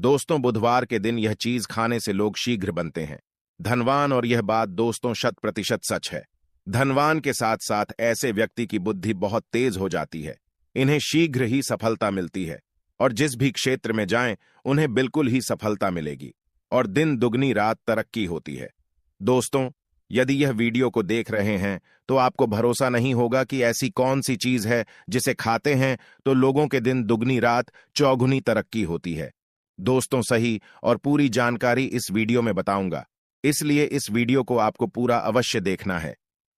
दोस्तों, बुधवार के दिन यह चीज खाने से लोग शीघ्र बनते हैं धनवान, और यह बात दोस्तों 100% सच है। धनवान के साथ साथ ऐसे व्यक्ति की बुद्धि बहुत तेज हो जाती है, इन्हें शीघ्र ही सफलता मिलती है और जिस भी क्षेत्र में जाएं उन्हें बिल्कुल ही सफलता मिलेगी और दिन दुगनी रात तरक्की होती है। दोस्तों, यदि यह वीडियो को देख रहे हैं तो आपको भरोसा नहीं होगा कि ऐसी कौन सी चीज है जिसे खाते हैं तो लोगों के दिन दुगनी रात चौगुनी तरक्की होती है। दोस्तों, सही और पूरी जानकारी इस वीडियो में बताऊंगा, इसलिए इस वीडियो को आपको पूरा अवश्य देखना है।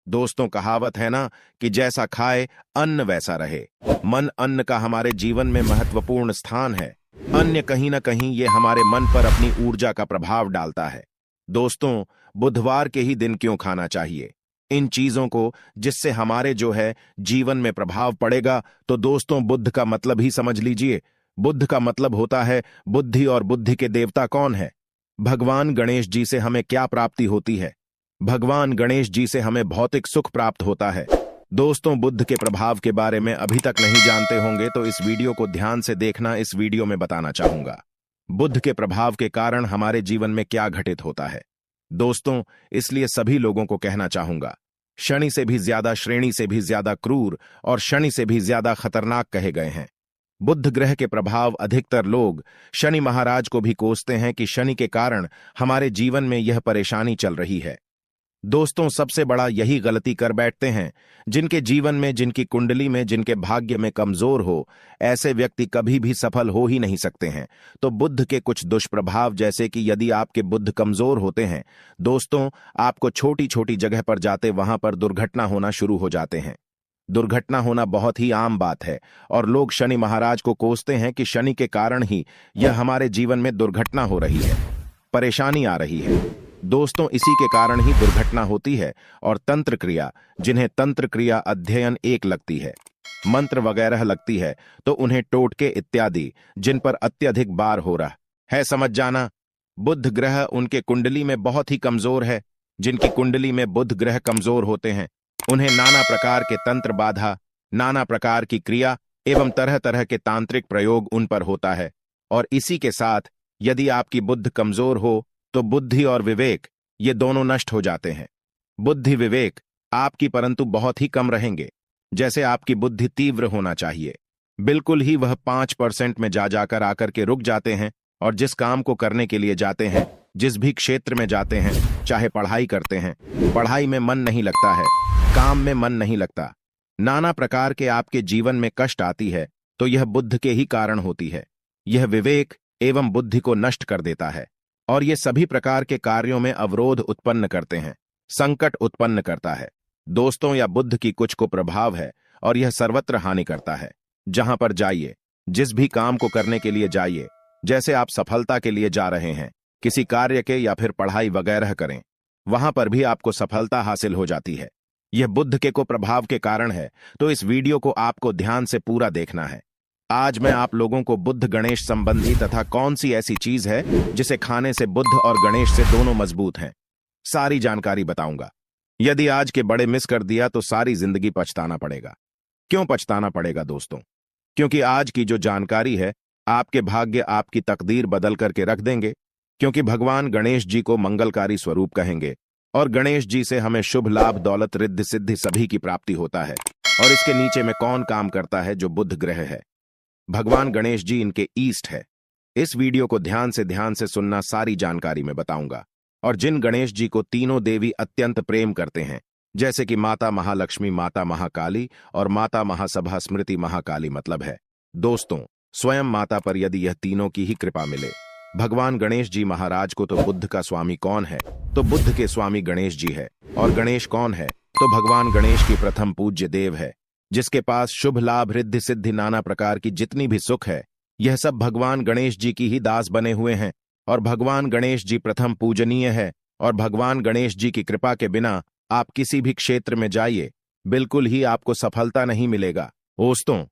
दोस्तों, कहावत है ना कि जैसा खाए अन्न वैसा रहे। मन अन्न का हमारे जीवन में महत्वपूर्ण स्थान है। अन्य कहीं ना कहीं ये हमारे मन पर अपनी ऊर्जा का प्रभाव डालता है। दोस्तों, बुधवार के ही दिन क्यों खाना चाहिए इन चीजों को जिससे हमारे जो है जीवन में प्रभाव पड़ेगा? तो दोस्तों, बुध का मतलब ही समझ लीजिए। बुध का मतलब होता है बुद्धि, और बुद्धि के देवता कौन है? भगवान गणेश जी से हमें क्या प्राप्ति होती है? भगवान गणेश जी से हमें भौतिक सुख प्राप्त होता है। दोस्तों, बुध के प्रभाव के बारे में अभी तक नहीं जानते होंगे तो इस वीडियो को ध्यान से देखना, इस वीडियो में बताना चाहूंगा बुध के प्रभाव के कारण हमारे जीवन में क्या घटित होता है। दोस्तों, इसलिए सभी लोगों को कहना चाहूंगा, शनि से भी ज्यादा, श्रेणी से भी ज्यादा क्रूर और शनि से भी ज्यादा खतरनाक कहे गए हैं। बुध ग्रह के प्रभाव अधिकतर लोग शनि महाराज को भी कोसते हैं कि शनि के कारण हमारे जीवन में यह परेशानी चल रही है। दोस्तों, सबसे बड़ा यही गलती कर बैठते हैं जिनके जीवन में, जिनकी कुंडली में, जिनके भाग्य में कमजोर हो, ऐसे व्यक्ति कभी भी सफल हो ही नहीं सकते हैं। तो बुध के कुछ दुष्प्रभाव, जैसे कि यदि आपके बुध कमजोर होते हैं दोस्तों, आपको छोटी छोटी जगह पर जाते वहां पर दुर्घटना होना शुरू हो जाते हैं। दुर्घटना होना बहुत ही आम बात है और लोग शनि महाराज को कोसते हैं कि शनि के कारण ही यह हमारे जीवन में दुर्घटना हो रही है, परेशानी आ रही है। दोस्तों, इसी के कारण ही दुर्घटना होती है और तंत्र क्रिया, जिन्हें तंत्र क्रिया अध्ययन एक लगती है, मंत्र वगैरह लगती है, तो उन्हें टोटके इत्यादि जिन पर अत्यधिक बार हो रहा है, समझ जाना। बुध ग्रह उनके कुंडली में बहुत ही कमजोर है। जिनकी कुंडली में बुध ग्रह कमजोर होते हैं उन्हें नाना प्रकार के तंत्र बाधा, नाना प्रकार की क्रिया एवं तरह तरह के तांत्रिक प्रयोग उन पर होता है। और इसी के साथ यदि आपकी बुद्ध कमजोर हो तो बुद्धि और विवेक ये दोनों नष्ट हो जाते हैं। बुद्धि विवेक आपकी परंतु बहुत ही कम रहेंगे। जैसे आपकी बुद्धि तीव्र होना चाहिए, बिल्कुल ही वह 5% में जा जाकर आकर के रुक जाते हैं और जिस काम को करने के लिए जाते हैं, जिस भी क्षेत्र में जाते हैं, चाहे पढ़ाई करते हैं, पढ़ाई में मन नहीं लगता है, काम में मन नहीं लगता, नाना प्रकार के आपके जीवन में कष्ट आती है, तो यह बुद्ध के ही कारण होती है। यह विवेक एवं बुद्धि को नष्ट कर देता है और ये सभी प्रकार के कार्यों में अवरोध उत्पन्न करते हैं, संकट उत्पन्न करता है। दोस्तों, यह बुद्ध की कुछ को प्रभाव है और यह सर्वत्र हानि करता है। जहां पर जाइए, जिस भी काम को करने के लिए जाइए, जैसे आप सफलता के लिए जा रहे हैं, किसी कार्य के या फिर पढ़ाई वगैरह करें, वहां पर भी आपको सफलता हासिल हो जाती है। यह बुद्ध के को प्रभाव के कारण है। तो इस वीडियो को आपको ध्यान से पूरा देखना है। आज मैं आप लोगों को बुध गणेश संबंधी तथा कौन सी ऐसी चीज है जिसे खाने से बुध और गणेश से दोनों मजबूत हैं, सारी जानकारी बताऊंगा। यदि आज के बड़े मिस कर दिया तो सारी जिंदगी पछताना पड़ेगा। क्यों पछताना पड़ेगा दोस्तों? क्योंकि आज की जो जानकारी है आपके भाग्य, आपकी तकदीर बदल करके रख देंगे। क्योंकि भगवान गणेश जी को मंगलकारी स्वरूप कहेंगे और गणेश जी से हमें शुभ लाभ, दौलत, रिद्धि सिद्धि सभी की प्राप्ति होता है। और इसके नीचे में कौन काम करता है? जो बुध ग्रह है। भगवान गणेश जी इनके ईस्ट है। इस वीडियो को ध्यान से सुनना, सारी जानकारी में बताऊंगा। और जिन गणेश जी को तीनों देवी अत्यंत प्रेम करते हैं, जैसे कि माता महालक्ष्मी, माता महाकाली और माता महासभा स्मृति महाकाली, मतलब है दोस्तों स्वयं माता पर यदि यह तीनों की ही कृपा मिले। भगवान गणेश जी महाराज को तो बुद्ध का स्वामी कौन है? तो बुद्ध के स्वामी गणेश जी है। और गणेश कौन है? तो भगवान गणेश की प्रथम पूज्य देव है, जिसके पास शुभ लाभ, रिद्धि सिद्धि, नाना प्रकार की जितनी भी सुख है, यह सब भगवान गणेश जी की ही दास बने हुए हैं। और भगवान गणेश जी प्रथम पूजनीय है। और भगवान गणेश जी की कृपा के बिना आप किसी भी क्षेत्र में जाइए, बिल्कुल ही आपको सफलता नहीं मिलेगा। दोस्तों,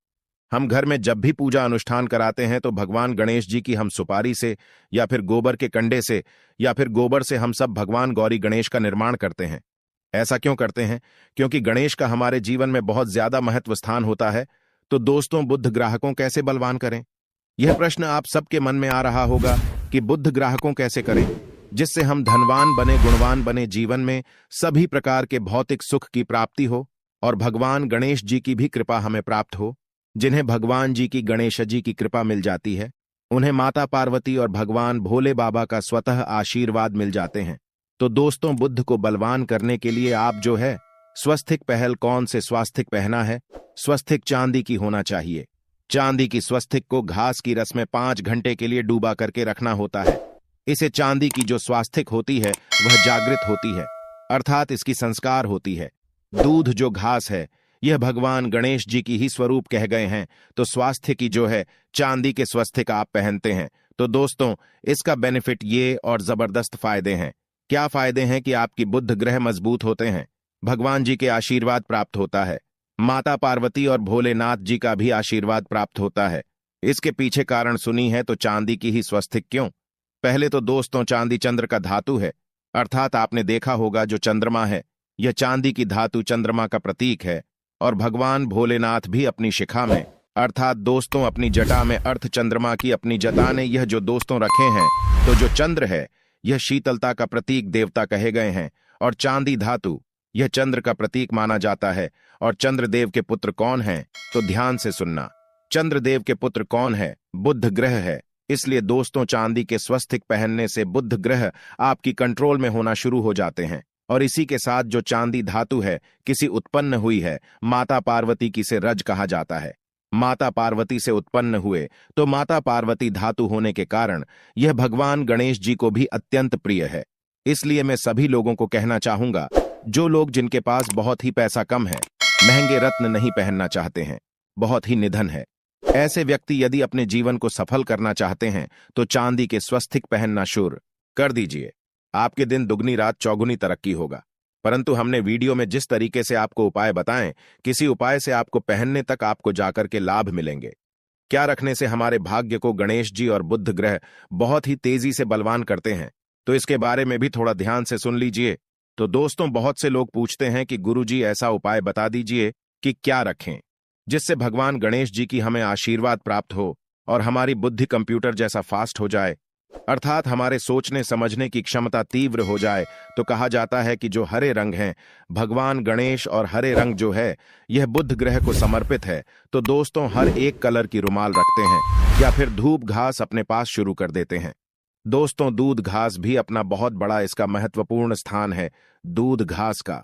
हम घर में जब भी पूजा अनुष्ठान कराते हैं तो भगवान गणेश जी की हम सुपारी से या फिर गोबर के कंडे से या फिर गोबर से हम सब भगवान गौरी गणेश का निर्माण करते हैं। ऐसा क्यों करते हैं? क्योंकि गणेश का हमारे जीवन में बहुत ज्यादा महत्व स्थान होता है। तो दोस्तों, बुद्ध ग्राहकों कैसे बलवान करें? यह प्रश्न आप सबके मन में आ रहा होगा कि बुद्ध ग्राहकों कैसे करें जिससे हम धनवान बने, गुणवान बने, जीवन में सभी प्रकार के भौतिक सुख की प्राप्ति हो और भगवान गणेश जी की भी कृपा हमें प्राप्त हो। जिन्हें भगवान जी की, गणेश जी की कृपा मिल जाती है, उन्हें माता पार्वती और भगवान भोले बाबा का स्वतः आशीर्वाद मिल जाते हैं। तो दोस्तों, बुद्ध को बलवान करने के लिए आप जो है स्वस्तिक पहल कौन से स्वास्तिक पहना है? स्वस्तिक चांदी की होना चाहिए। चांदी की स्वस्तिक को घास की रस में 5 घंटे के लिए डूबा करके रखना होता है। इसे चांदी की जो स्वास्तिक होती है वह जागृत होती है, अर्थात इसकी संस्कार होती है। दूध जो घास है यह भगवान गणेश जी की ही स्वरूप कह गए हैं, तो स्वास्थ्य की जो है चांदी के स्वस्तिक आप पहनते हैं। तो दोस्तों, इसका बेनिफिट ये और जबरदस्त फायदे हैं। क्या फायदे हैं कि आपकी बुद्ध ग्रह मजबूत होते हैं, भगवान जी के आशीर्वाद प्राप्त होता है, माता पार्वती और भोलेनाथ जी का भी आशीर्वाद प्राप्त होता है। इसके पीछे कारण सुनी है तो चांदी की ही स्वस्तिक क्यों? पहले तो दोस्तों, चांदी चंद्र का धातु है, अर्थात आपने देखा होगा जो चंद्रमा है यह चांदी की धातु चंद्रमा का प्रतीक है। और भगवान भोलेनाथ भी अपनी शिखा में, अर्थात दोस्तों अपनी जटा में अर्थ चंद्रमा की अपनी जटा ने यह जो दोस्तों रखे हैं, तो जो चंद्र है यह शीतलता का प्रतीक देवता कहे गए हैं और चांदी धातु यह चंद्र का प्रतीक माना जाता है। और चंद्रदेव के पुत्र कौन हैं? तो ध्यान से सुनना, चंद्रदेव के पुत्र कौन है? बुद्ध ग्रह है। इसलिए दोस्तों, चांदी के स्वस्तिक पहनने से बुद्ध ग्रह आपकी कंट्रोल में होना शुरू हो जाते हैं। और इसी के साथ जो चांदी धातु है किसी उत्पन्न हुई है, माता पार्वती की से रज कहा जाता है। माता पार्वती से उत्पन्न हुए तो माता पार्वती धातु होने के कारण यह भगवान गणेश जी को भी अत्यंत प्रिय है। इसलिए मैं सभी लोगों को कहना चाहूंगा, जो लोग जिनके पास बहुत ही पैसा कम है, महंगे रत्न नहीं पहनना चाहते हैं, बहुत ही निधन है, ऐसे व्यक्ति यदि अपने जीवन को सफल करना चाहते हैं तो चांदी के स्वस्तिक पहनना शुरू कर दीजिए। आपके दिन दुगनी रात चौगुनी तरक्की होगा। परंतु हमने वीडियो में जिस तरीके से आपको उपाय बताएं, किसी उपाय से आपको पहनने तक आपको जाकर के लाभ मिलेंगे। क्या रखने से हमारे भाग्य को गणेश जी और बुद्ध ग्रह बहुत ही तेजी से बलवान करते हैं, तो इसके बारे में भी थोड़ा ध्यान से सुन लीजिए। तो दोस्तों, बहुत से लोग पूछते हैं कि गुरुजी ऐसा उपाय बता दीजिए कि क्या रखें जिससे भगवान गणेश जी की हमें आशीर्वाद प्राप्त हो और हमारी बुद्धि कंप्यूटर जैसा फास्ट हो जाए, अर्थात हमारे सोचने समझने की क्षमता तीव्र हो जाए। तो कहा जाता है कि जो हरे रंग हैं, भगवान गणेश और हरे रंग जो है यह बुद्ध ग्रह को समर्पित है। तो दोस्तों, हर एक कलर की रुमाल रखते हैं या फिर धूप घास अपने पास शुरू कर देते हैं। दोस्तों, दूध घास भी अपना बहुत बड़ा इसका महत्वपूर्ण स्थान है। दूध घास का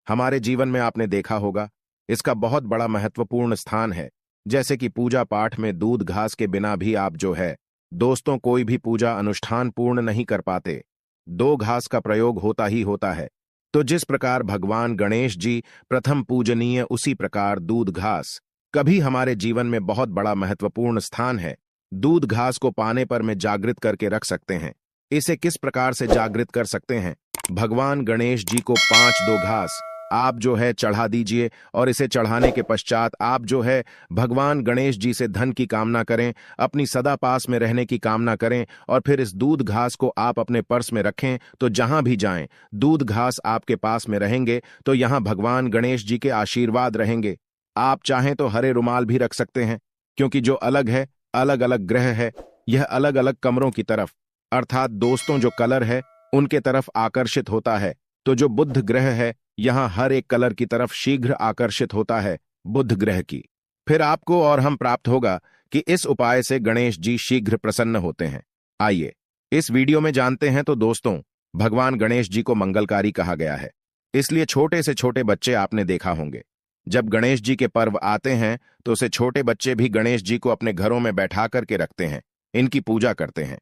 हमारे जीवन में आपने देखा होगा, इसका बहुत बड़ा महत्वपूर्ण स्थान है। जैसे कि पूजा पाठ में दूध घास के बिना भी आप जो है दोस्तों कोई भी पूजा अनुष्ठान पूर्ण नहीं कर पाते। 2 घास का प्रयोग होता ही होता है। तो जिस प्रकार भगवान गणेश जी प्रथम पूजनीय, उसी प्रकार दूध घास कभी हमारे जीवन में बहुत बड़ा महत्वपूर्ण स्थान है। दूध घास को पाने पर में जागृत करके रख सकते हैं। इसे किस प्रकार से जागृत कर सकते हैं? भगवान गणेश जी को 5 घास आप जो है चढ़ा दीजिए और इसे चढ़ाने के पश्चात आप जो है भगवान गणेश जी से धन की कामना करें, अपनी सदा पास में रहने की कामना करें और फिर इस दूध घास को आप अपने पर्स में रखें। तो जहां भी जाएं, दूध घास आपके पास में रहेंगे तो यहां भगवान गणेश जी के आशीर्वाद रहेंगे। आप चाहें तो हरे रुमाल भी रख सकते हैं, क्योंकि जो अलग है, अलग अलग ग्रह है, यह अलग अलग कमरों की तरफ, अर्थात दोस्तों जो कलर है उनके तरफ आकर्षित होता है। तो जो बुद्ध ग्रह है यहां हर एक कलर की तरफ शीघ्र आकर्षित होता है बुद्ध ग्रह की। फिर आपको और हम प्राप्त होगा कि इस उपाय से गणेश जी शीघ्र प्रसन्न होते हैं। आइए इस वीडियो में जानते हैं। तो दोस्तों, भगवान गणेश जी को मंगलकारी कहा गया है, इसलिए छोटे से छोटे बच्चे आपने देखा होंगे, जब गणेश जी के पर्व आते हैं तो उसे छोटे बच्चे भी गणेश जी को अपने घरों में बैठा करके रखते हैं, इनकी पूजा करते हैं।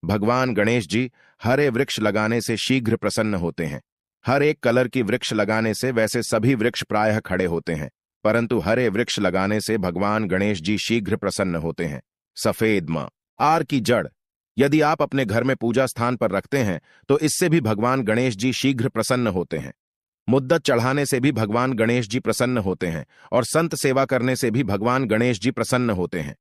भगवान गणेश जी हरे वृक्ष लगाने से शीघ्र प्रसन्न होते हैं। हर एक कलर की वृक्ष लगाने से वैसे सभी वृक्ष प्रायः खड़े होते हैं, परंतु हरे वृक्ष लगाने से भगवान गणेश जी शीघ्र प्रसन्न होते हैं। सफेद मां आर की जड़ यदि आप अपने घर में पूजा स्थान पर रखते हैं तो इससे भी भगवान गणेश जी शीघ्र प्रसन्न होते हैं। मुद्दत चढ़ाने से भी भगवान गणेश जी प्रसन्न होते हैं और संत सेवा करने से भी भगवान गणेश जी प्रसन्न होते हैं।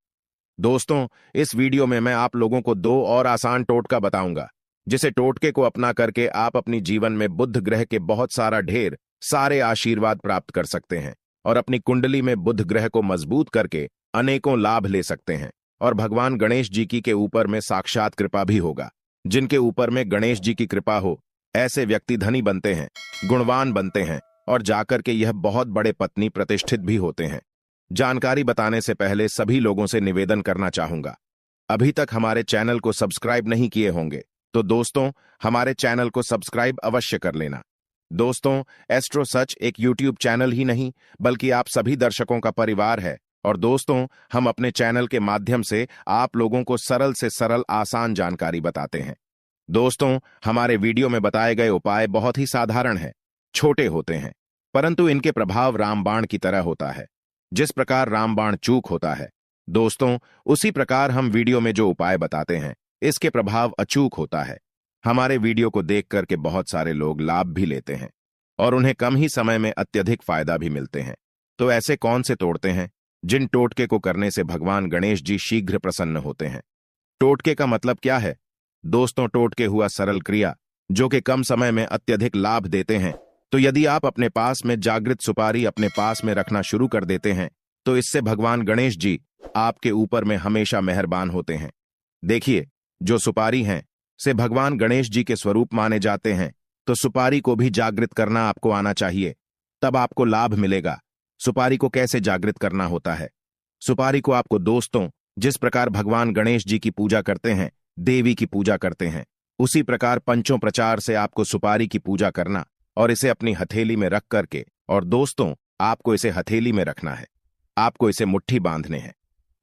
दोस्तों, इस वीडियो में मैं आप लोगों को 2 और आसान टोटका बताऊंगा, जिसे टोटके को अपना करके आप अपनी जीवन में बुध ग्रह के बहुत ढेर सारे आशीर्वाद प्राप्त कर सकते हैं और अपनी कुंडली में बुध ग्रह को मजबूत करके अनेकों लाभ ले सकते हैं। और भगवान गणेश जी की के ऊपर में साक्षात कृपा भी होगा। जिनके ऊपर में गणेश जी की कृपा हो, ऐसे व्यक्ति धनी बनते हैं, गुणवान बनते हैं और जाकर के यह बहुत बड़े पत्नी प्रतिष्ठित भी होते हैं। जानकारी बताने से पहले सभी लोगों से निवेदन करना चाहूंगा, अभी तक हमारे चैनल को सब्सक्राइब नहीं किए होंगे तो दोस्तों हमारे चैनल को सब्सक्राइब अवश्य कर लेना। दोस्तों, एस्ट्रो सच एक यूट्यूब चैनल ही नहीं बल्कि आप सभी दर्शकों का परिवार है और दोस्तों हम अपने चैनल के माध्यम से आप लोगों को सरल से सरल आसान जानकारी बताते हैं। दोस्तों, हमारे वीडियो में बताए गए उपाय बहुत ही साधारण है, छोटे होते हैं, परंतु इनके प्रभाव रामबाण की तरह होता है। जिस प्रकार रामबाण चूक होता है दोस्तों, उसी प्रकार हम वीडियो में जो उपाय बताते हैं इसके प्रभाव अचूक होता है। हमारे वीडियो को देख करके बहुत सारे लोग लाभ भी लेते हैं और उन्हें कम ही समय में अत्यधिक फायदा भी मिलते हैं। तो ऐसे कौन से तोड़ते हैं जिन टोटके को करने से भगवान गणेश जी शीघ्र प्रसन्न होते हैं? टोटके का मतलब क्या है दोस्तों? टोटके हुआ सरल क्रिया जो कि कम समय में अत्यधिक लाभ देते हैं। तो यदि आप अपने पास में जागृत सुपारी अपने पास में रखना शुरू कर देते हैं तो इससे भगवान गणेश जी आपके ऊपर में हमेशा मेहरबान होते हैं। देखिए, जो सुपारी हैं से भगवान गणेश जी के स्वरूप माने जाते हैं, तो सुपारी को भी जागृत करना आपको आना चाहिए, तब आपको लाभ मिलेगा। सुपारी को कैसे जागृत करना होता है? सुपारी को आपको दोस्तों जिस प्रकार भगवान गणेश जी की पूजा करते हैं, देवी की पूजा करते हैं, उसी प्रकार पंचों प्रचार से आपको सुपारी की पूजा करना और इसे अपनी हथेली में रख करके, और दोस्तों आपको इसे हथेली में रखना है, आपको इसे मुट्ठी बांधने हैं।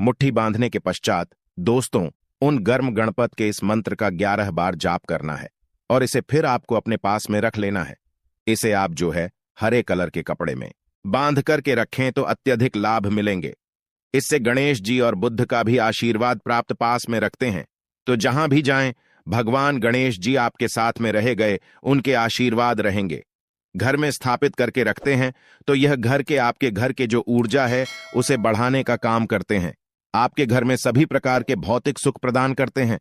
मुट्ठी बांधने के पश्चात दोस्तों उन गर्म गणपत के इस मंत्र का 11 बार जाप करना है और इसे फिर आपको अपने पास में रख लेना है। इसे आप जो है हरे कलर के कपड़े में बांध करके रखें तो अत्यधिक लाभ मिलेंगे। इससे गणेश जी और बुद्ध का भी आशीर्वाद प्राप्त पास में रखते हैं, तो जहां भी जाएं भगवान गणेश जी आपके साथ में रहे गए, उनके आशीर्वाद रहेंगे। घर में स्थापित करके रखते हैं तो यह घर के आपके घर के जो ऊर्जा है उसे बढ़ाने का काम करते हैं, आपके घर में सभी प्रकार के भौतिक सुख प्रदान करते हैं।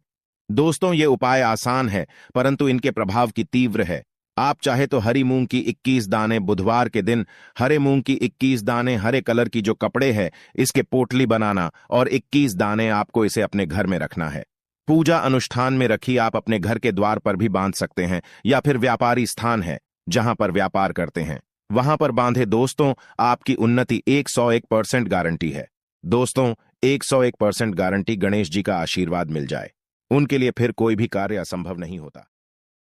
दोस्तों, ये उपाय आसान है परंतु इनके प्रभाव की तीव्र है। आप चाहे तो हरी मूंग की 21 दाने बुधवार के दिन हरे मूंग की 21 दाने हरे कलर की जो कपड़े है इसके पोटली बनाना और 21 दाने आपको इसे अपने घर में रखना है। पूजा अनुष्ठान में रखी आप अपने घर के द्वार पर भी बांध सकते हैं या फिर व्यापारी स्थान है जहां पर व्यापार करते हैं वहां पर बांधे। दोस्तों, आपकी उन्नति 101% गारंटी है। दोस्तों, 101% गारंटी गणेश जी का आशीर्वाद मिल जाए, उनके लिए फिर कोई भी कार्य असंभव नहीं होता।